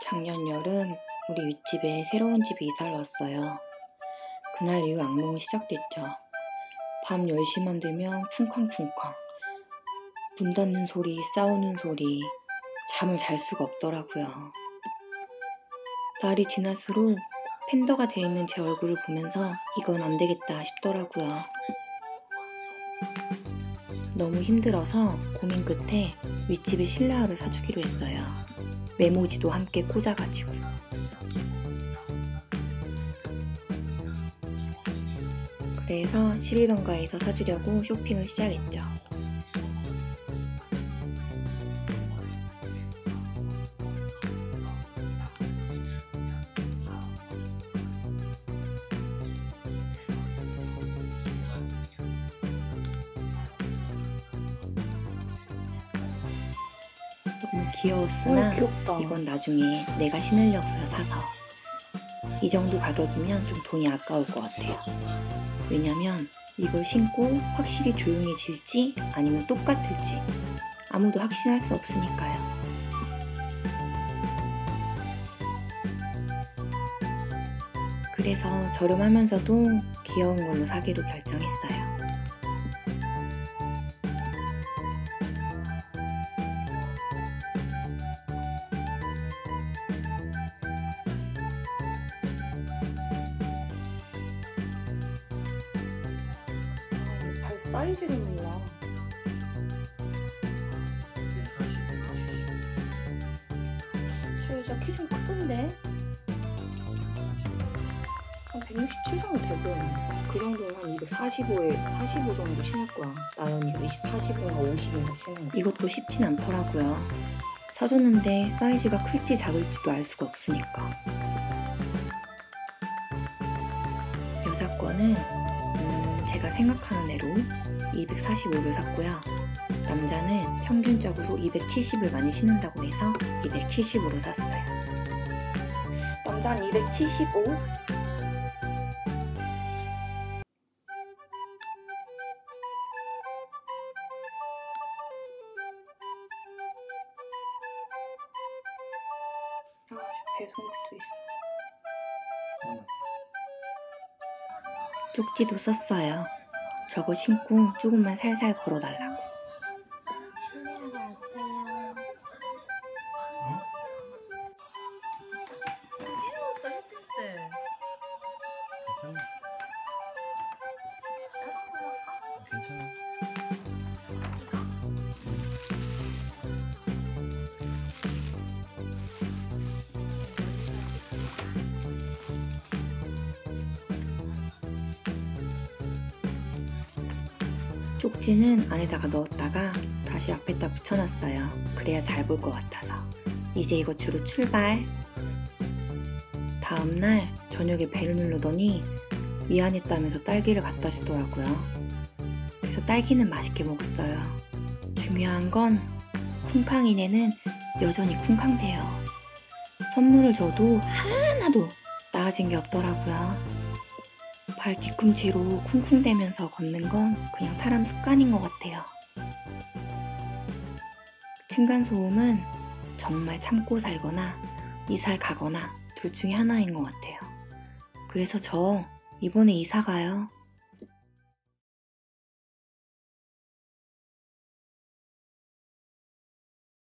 작년 여름 우리 윗집에 새로운 집이 이사를 왔어요. 그날 이후 악몽이 시작됐죠. 밤 10시만 되면 쿵쾅쿵쾅 문 닫는 소리, 싸우는 소리, 잠을 잘 수가 없더라고요. 날이 지날수록 팬더가 되어 있는 제 얼굴을 보면서 이건 안 되겠다 싶더라고요. 너무 힘들어서 고민 끝에 윗집에 실내화를 사주기로 했어요. 메모지도 함께 꽂아가지고. 그래서 11번가에서 사주려고 쇼핑을 시작했죠. 너무 귀여웠으나 귀엽다. 이건 나중에 내가 신으려고요 사서. 이 정도 가격이면 좀 돈이 아까울 것 같아요. 왜냐면 이걸 신고 확실히 조용해질지 아니면 똑같을지 아무도 확신할 수 없으니까요. 그래서 저렴하면서도 귀여운 걸로 사기로 결정했어요. 발 사이즈를 몰라. 저 여자 키 좀 크던데? 한 167 정도 돼 보였는데. 그 정도면 한 245에 45 정도 신을 거야. 나연이가 45인가 50인가 신는 거. 이것도 쉽진 않더라고요. 사줬는데 사이즈가 클지 작을지도 알 수가 없으니까. 여자 거는 제가 생각하는 대로 245를 샀고요. 남자는 평균적으로 270을 많이 신는다고 해서 275로 샀어요. 남자는 275? 배송도 있어. 쪽지도 썼어요. 저거 신고 조금만 살살 걸어달라고. 실내화가 왔어요. 찐었다 쇼핑 때. 괜찮아. 쪽지는 안에다가 넣었다가 다시 앞에다 붙여놨어요. 그래야 잘 볼 것 같아서. 이제 이거 주로 출발. 다음날 저녁에 배를 누르더니 미안했다면서 딸기를 갖다 주더라고요. 그래서 딸기는 맛있게 먹었어요. 중요한 건 쿵쾅이네는 여전히 쿵쾅대요. 선물을 줘도 하나도 나아진 게 없더라고요. 발 뒤꿈치로 쿵쿵대면서 걷는 건 그냥 사람 습관인 것 같아요. 층간소음은 정말 참고 살거나 이사를 가거나 둘 중에 하나인 것 같아요. 그래서 저 이번에 이사 가요.